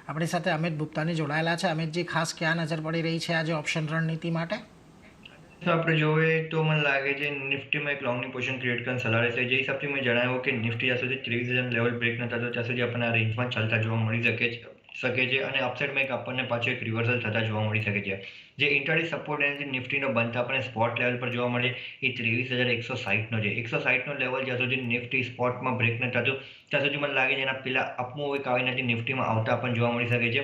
આપણી સાથે અમિત ગુપ્તાની જોડાયેલા છે. અમિતજી, ખાસ ક્યાં નજર પડી રહી છે આજે ઓપ્શન રણનીતિ માટે? તો આપણે જોઈએ તો મને લાગે છે નિફ્ટીમાં એક લોંગની પોઝિશન ક્રિએટ કરવાની સલાહ રહેશે. જે હિસાબથી મેં જણાવ્યું કે નિફ્ટી જ્યાં સુધી 23,000 લેવલ બ્રેક ન થતો ત્યાં સુધી આપણને આ રેન્જમાં ચાલતા જોવા મળી શકે છે અને અપસાઇડમાં એક આપણને પાછું એક રિવર્સલ થતા જોવા મળી શકે છે. જે ઇન્ટરડે સપોર્ટ એનર્જી નિફ્ટીનો બનતા આપણને સ્પોટ લેવલ પર જોવા મળે એ 23,160નો છે. 160નો લેવલ જ્યાં સુધી નિફ્ટી સ્પોટમાં બ્રેક ન થતું ત્યાં સુધી મને લાગે છે એના પેલા અપમૂવ એક આવીને નિફ્ટીમાં આવતા પણ જોવા મળી શકે છે.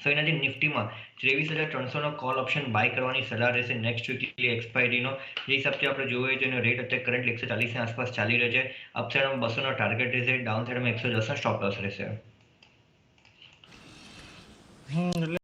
સો એનાથી નિફ્ટીમાં 23,300નો કોલ ઓપ્શન બાય કરવાની સલાહ રહેશે નેક્સ્ટ વીકલી એક્સપાયરીનો. જે હિસાબથી આપણે જોઈએ તો એનો રેટ અત્યારે કરંટ 140ની આસપાસ ચાલી રહ્યો છે. અપસાઇડમાં 200નો ટાર્ગેટ રહેશે, ડાઉન સાઇડમાં 110નો સ્ટોપ લોસ રહેશે. એટલે